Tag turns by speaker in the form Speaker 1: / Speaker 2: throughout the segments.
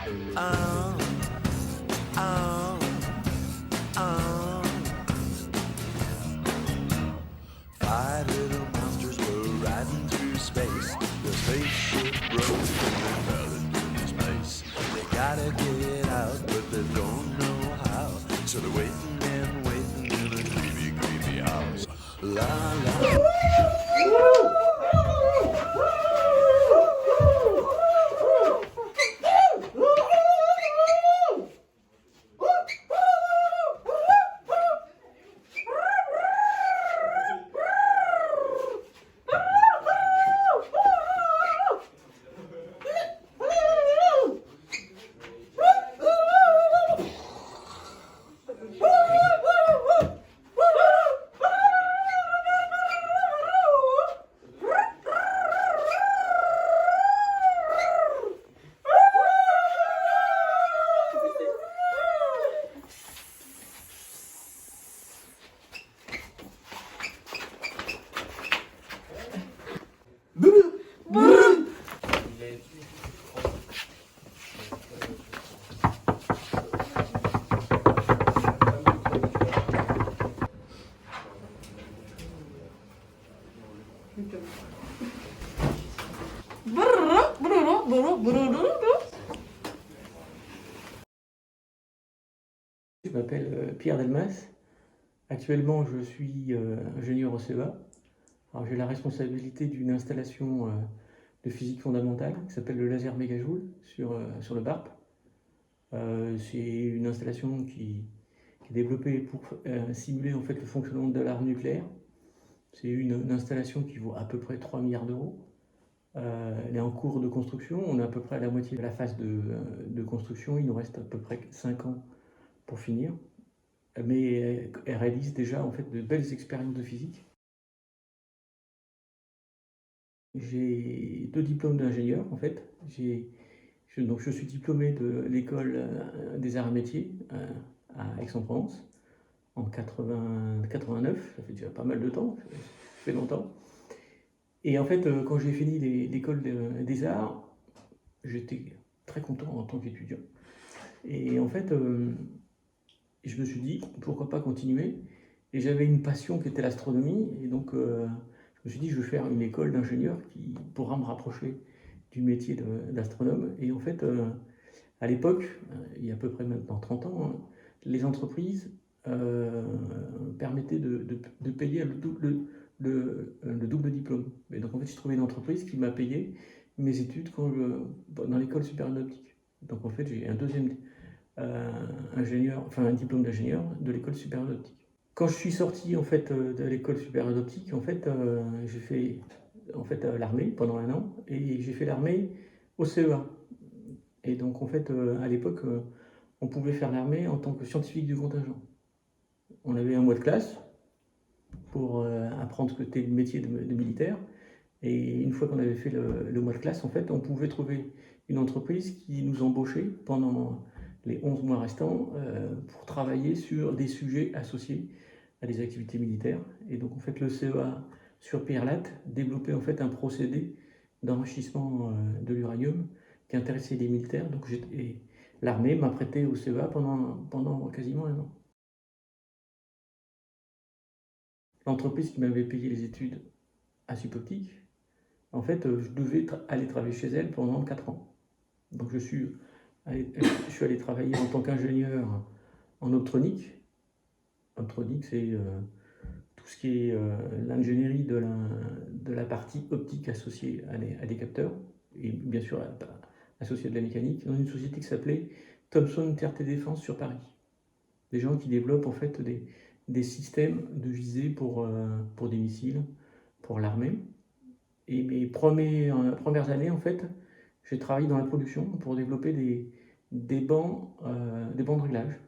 Speaker 1: Oh, oh, oh. Five little monsters were riding through space. The spaceship broke and they fell into space. They gotta get out, but they don't know how. So they're waiting and waiting in a creepy, creepy house. La la.
Speaker 2: Je m'appelle Pierre Delmas. Actuellement, je suis ingénieur au CEA. Alors, j'ai la responsabilité d'une installation de physique fondamentale qui s'appelle le laser mégajoule sur le BARP. C'est une installation qui est développée pour simuler en fait le fonctionnement de l'arme nucléaire. C'est une installation qui vaut à peu près 3 milliards d'euros. Elle est en cours de construction. On est à peu près à la moitié de la phase de construction. Il nous reste à peu près 5 ans pour finir. Mais elle réalise déjà en fait de belles expériences de physique. J'ai 2 diplômes d'ingénieur en fait. Donc je suis diplômé de l'école des arts et métiers à Aix-en-Provence en 89, ça fait déjà pas mal de temps, ça fait longtemps. Et en fait, quand j'ai fini l'école des arts, j'étais très content en tant qu'étudiant. Et en fait, je me suis dit, pourquoi pas continuer? Et j'avais une passion qui était l'astronomie, et donc je me suis dit, je vais faire une école d'ingénieur qui pourra me rapprocher du métier d'astronome. Et en fait, à l'époque, il y a à peu près maintenant 30 ans, hein, les entreprises permettaient de payer le double diplôme. Et donc en fait, j'ai trouvé une entreprise qui m'a payé mes études dans l'école supérieure d'optique. Donc en fait, j'ai un deuxième un diplôme d'ingénieur de l'école supérieure d'optique. Quand je suis sorti en fait de l'école supérieure d'optique, en fait, j'ai fait l'armée pendant 1 an et j'ai fait l'armée au CEA. Et donc en fait, à l'époque, on pouvait faire l'armée en tant que scientifique du contingent. On avait un mois de classe pour apprendre ce que était le métier de militaire. Et une fois qu'on avait fait le mois de classe, en fait, on pouvait trouver une entreprise qui nous embauchait pendant les 11 mois restants pour travailler sur des sujets associés à des activités militaires. Et donc, en fait, le CEA sur Pierre Latte développait en fait un procédé d'enrichissement de l'uranium qui intéressait les militaires. Donc, l'armée m'a prêté au CEA pendant quasiment 1 an. L'entreprise qui m'avait payé les études à Suboptique, en fait, je devais aller travailler chez elle pendant 4 ans. Donc je suis allé travailler en tant qu'ingénieur en optronique. Optronique, c'est tout ce qui est l'ingénierie de la partie optique associée à des capteurs, et bien sûr associée à de la mécanique, dans une société qui s'appelait Thomson TRT Défense sur Paris. Des gens qui développent en fait des systèmes de visée pour des missiles, pour l'armée. Et mes premières années, en fait, j'ai travaillé dans la production pour développer des bancs de réglage.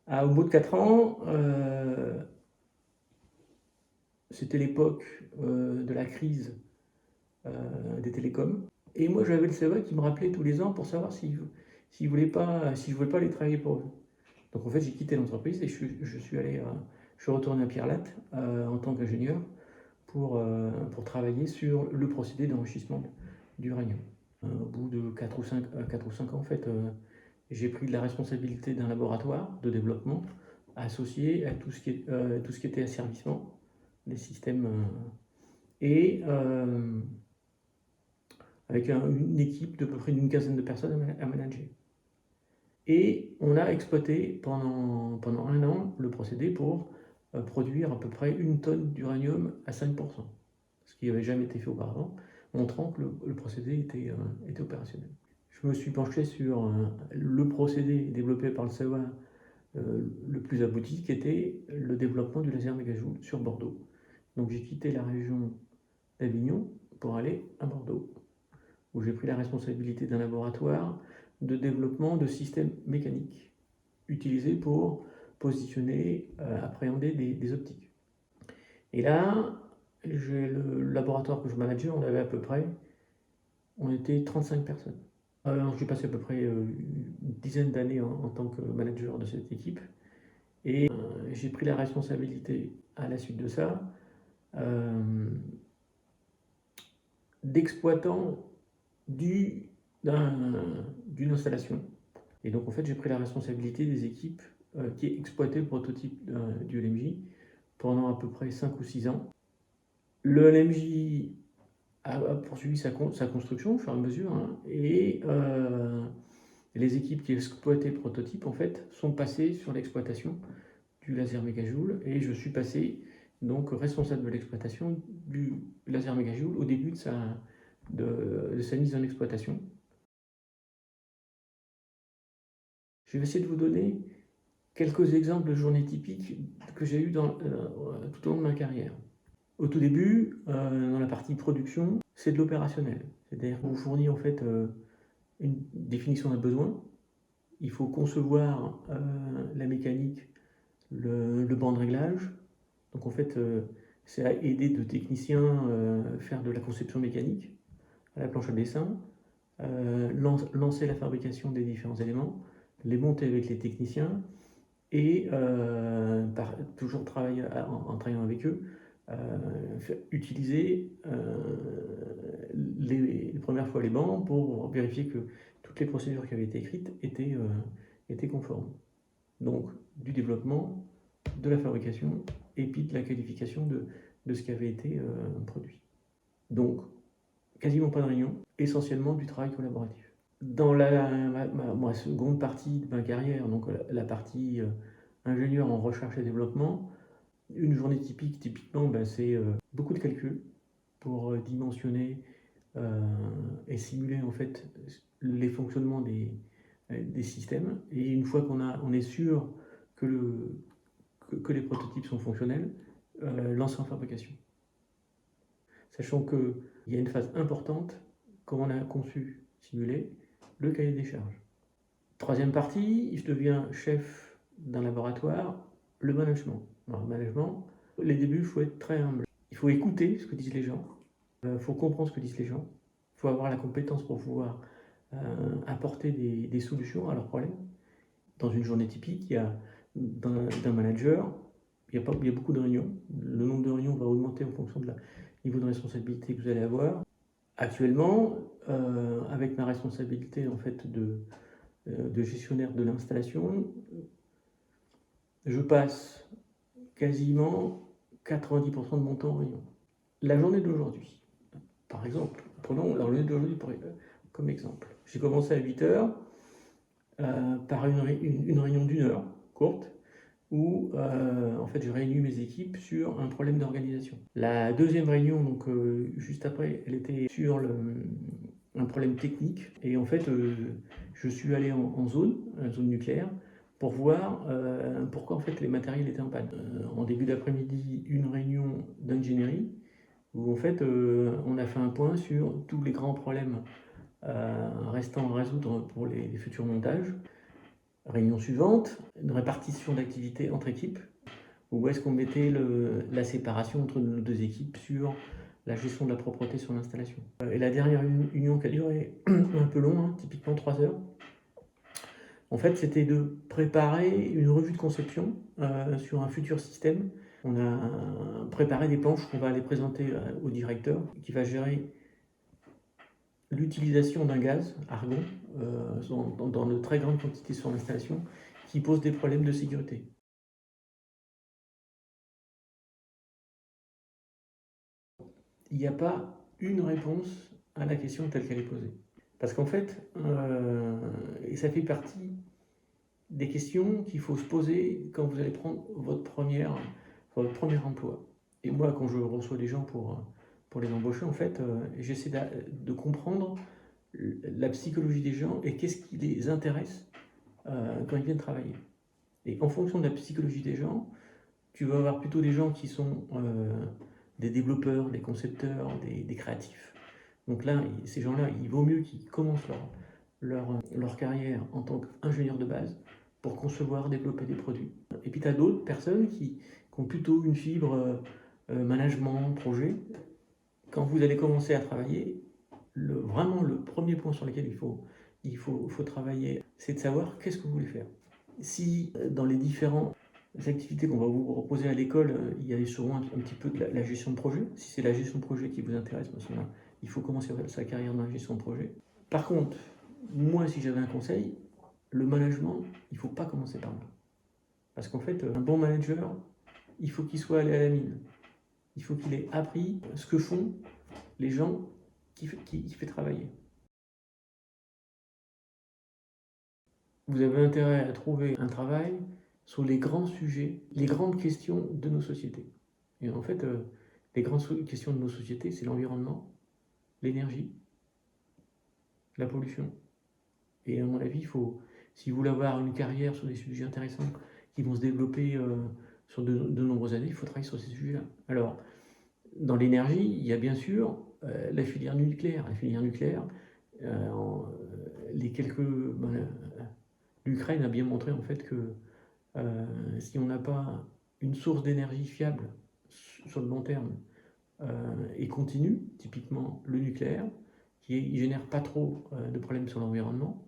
Speaker 2: Au bout de 4 ans, c'était l'époque de la crise des télécoms. Et moi, j'avais le CEA qui me rappelait tous les ans pour savoir si je voulais pas aller travailler pour eux. Donc en fait, j'ai quitté l'entreprise et je suis retourné à Pierre Latte en tant qu'ingénieur pour travailler sur le procédé d'enrichissement d'uranium. Au bout de 4 ou 5 ans, en fait, j'ai pris de la responsabilité d'un laboratoire de développement associé à tout ce qui était asservissement des systèmes, et avec une équipe de peu près d'une quinzaine de personnes à manager. Et on a exploité pendant 1 an le procédé pour produire à peu près 1 tonne d'uranium à 5%, ce qui n'avait jamais été fait auparavant, montrant que le procédé était opérationnel. Je me suis penché sur le procédé développé par le CEA le plus abouti, qui était le développement du laser mégajoule sur Bordeaux. Donc j'ai quitté la région d'Avignon pour aller à Bordeaux, où j'ai pris la responsabilité d'un laboratoire de développement de systèmes mécaniques utilisés pour positionner, appréhender des optiques. Et là, le laboratoire que je manageais, on était 35 personnes. J'ai passé à peu près une dizaine d'années en tant que manager de cette équipe, et j'ai pris la responsabilité à la suite de ça d'exploitant d'une installation. Et donc en fait j'ai pris la responsabilité des équipes qui exploitaient le prototype du LMJ pendant à peu près 5 ou 6 ans. Le LMJ a poursuivi sa construction au fur et à mesure, hein, et les équipes qui exploitaient le prototype en fait sont passées sur l'exploitation du laser mégajoule, et je suis passé donc responsable de l'exploitation du laser mégajoule au début de sa mise en exploitation. Je vais essayer de vous donner quelques exemples de journées typiques que j'ai eues tout au long de ma carrière. Au tout début, dans la partie production, c'est de l'opérationnel. C'est-à-dire qu'on vous fournit en fait une définition d'un besoin. Il faut concevoir la mécanique, le banc de réglage. Donc en fait, c'est à aider de techniciens faire de la conception mécanique à la planche à dessin, lancer la fabrication des différents éléments, les monter avec les techniciens, et toujours travailler en travaillant avec eux, utiliser les premières fois les bancs pour vérifier que toutes les procédures qui avaient été écrites étaient conformes. Donc du développement, de la fabrication et puis de la qualification de ce qui avait été produit. Donc quasiment pas de réunion, essentiellement du travail collaboratif. Dans ma seconde partie de ma carrière, donc la partie ingénieur en recherche et développement, une journée typiquement, c'est beaucoup de calculs pour dimensionner et simuler en fait les fonctionnements des systèmes. Et une fois qu'on est sûr que les prototypes sont fonctionnels, lancer en fabrication. Sachant qu'il y a une phase importante, quand on a conçu, simulé, le cahier des charges. Troisième partie, je deviens chef d'un laboratoire, le management. Alors, le management, les débuts, il faut être très humble. Il faut écouter ce que disent les gens, il faut comprendre ce que disent les gens, il faut avoir la compétence pour pouvoir apporter des solutions à leurs problèmes. Dans une journée typique, il y a d'un manager, il y a beaucoup de réunions. Le nombre de réunions va augmenter en fonction de niveau de responsabilité que vous allez avoir. Actuellement, avec ma responsabilité en fait de gestionnaire de l'installation, je passe quasiment 90% de mon temps en réunion. La journée d'aujourd'hui, par exemple, prenons la journée d'aujourd'hui comme exemple. J'ai commencé à 8h par une réunion d'1 heure, courte, où en fait je réunis mes équipes sur un problème d'organisation. La deuxième réunion, donc juste après, elle était sur un problème technique, et en fait je suis allé en zone nucléaire, pour voir pourquoi en fait les matériels étaient en panne. En début d'après-midi, une réunion d'ingénierie, où en fait on a fait un point sur tous les grands problèmes restants à résoudre pour les futurs montages. Réunion suivante, une répartition d'activités entre équipes, où est-ce qu'on mettait la séparation entre nos deux équipes sur la gestion de la propreté sur l'installation. Et la dernière union qui a duré un peu long, hein, typiquement 3 heures, en fait c'était de préparer une revue de conception sur un futur système. On a préparé des planches qu'on va aller présenter au directeur, qui va gérer l'utilisation d'un gaz, argon, dans de très grandes quantités sur l'installation, qui pose des problèmes de sécurité. Il n'y a pas une réponse à la question telle qu'elle est posée. Parce qu'en fait, et ça fait partie des questions qu'il faut se poser quand vous allez prendre votre premier emploi. Et moi, quand je reçois des gens pour les embaucher, en fait, j'essaie de comprendre la psychologie des gens et qu'est-ce qui les intéresse quand ils viennent travailler. Et en fonction de la psychologie des gens, tu vas avoir plutôt des gens qui sont des développeurs, des concepteurs, des créatifs. Donc là, ces gens-là, il vaut mieux qu'ils commencent leur carrière en tant qu'ingénieur de base pour concevoir, développer des produits. Et puis tu as d'autres personnes qui ont plutôt une fibre management, projet. Quand vous allez commencer à travailler, vraiment le premier point sur lequel il faut travailler, c'est de savoir qu'est-ce que vous voulez faire. Si dans les différentes activités qu'on va vous proposer à l'école, il y a souvent un petit peu de la gestion de projet. Si c'est la gestion de projet qui vous intéresse, il faut commencer sa carrière dans la gestion de projet. Par contre, moi, si j'avais un conseil, le management, il ne faut pas commencer par là. Parce qu'en fait, un bon manager, il faut qu'il soit allé à la mine. Il faut qu'il ait appris ce que font les gens qui fait travailler. Vous avez intérêt à trouver un travail sur les grands sujets, les grandes questions de nos sociétés. Et en fait, les grandes questions de nos sociétés, c'est l'environnement, l'énergie, la pollution. Et à mon avis, si vous voulez avoir une carrière sur des sujets intéressants qui vont se développer sur de nombreuses années, il faut travailler sur ces sujets-là. Alors, dans l'énergie, il y a bien sûr la filière nucléaire. La filière nucléaire, l'Ukraine a bien montré en fait que si on n'a pas une source d'énergie fiable sur le long terme et continue, typiquement le nucléaire, qui ne génère pas trop de problèmes sur l'environnement,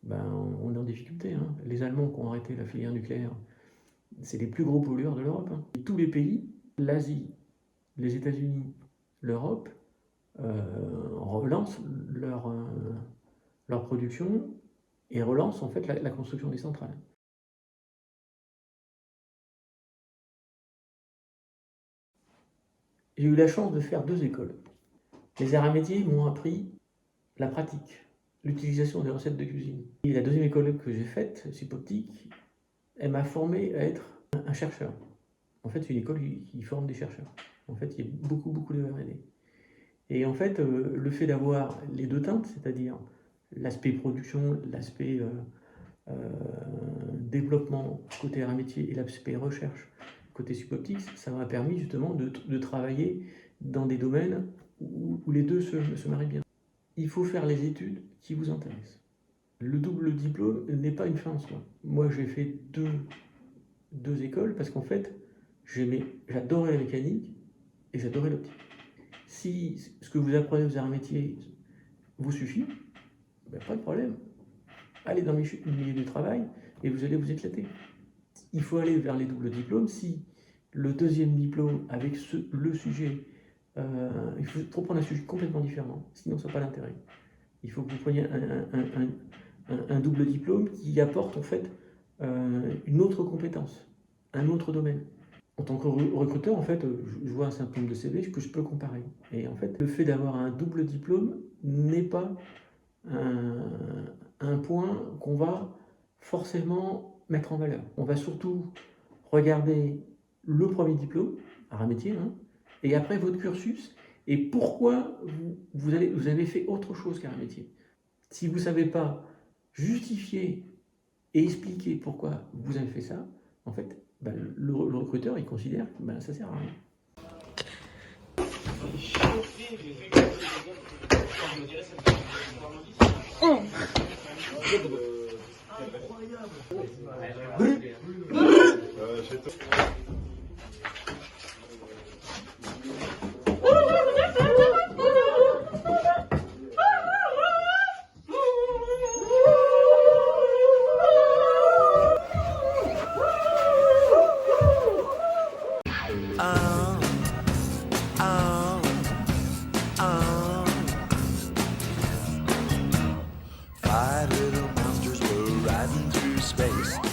Speaker 2: on est en difficulté. Hein. Les Allemands qui ont arrêté la filière nucléaire, c'est les plus gros pollueurs de l'Europe. Hein. Tous les pays, l'Asie, les États-Unis, l'Europe, relancent leur production et relancent en fait la construction des centrales. J'ai eu la chance de faire 2 écoles. Les arts et métiers m'ont appris la pratique, l'utilisation des recettes de cuisine. Et la 2e école que j'ai faite, Supoptique, elle m'a formé à être un chercheur. En fait, c'est une école qui forme des chercheurs. En fait, il y a beaucoup de R&D. Et en fait, le fait d'avoir les 2 teintes, c'est-à-dire l'aspect production, l'aspect développement côté arts et métiers et l'aspect recherche côté Supoptique, ça m'a permis justement de travailler dans des domaines où les deux se marient bien. Il faut faire les études qui vous intéressent. Le double diplôme n'est pas une fin en soi. Moi, j'ai fait deux écoles parce qu'en fait, j'adorais la mécanique et j'adorais l'optique. Si ce que vous apprenez aux arts et métiers vous suffit, pas de problème. Allez dans le milieu du travail et vous allez vous éclater. Il faut aller vers les doubles diplômes. Si le 2e diplôme avec le sujet, il faut prendre un sujet complètement différent, sinon ça n'a pas d'intérêt. Il faut que vous preniez un double diplôme qui apporte en fait une autre compétence, un autre domaine. En tant que recruteur, en fait, je vois un certain nombre de CV que je peux comparer. Et en fait, le fait d'avoir un double diplôme n'est pas un point qu'on va forcément mettre en valeur. On va surtout regarder le premier diplôme, arts et métiers, et après votre cursus, et pourquoi vous avez fait autre chose qu'arts et métiers. Si vous ne savez pas justifier et expliquer pourquoi vous avez fait ça, en fait, le recruteur, il considère que ça ne sert à rien.
Speaker 1: space.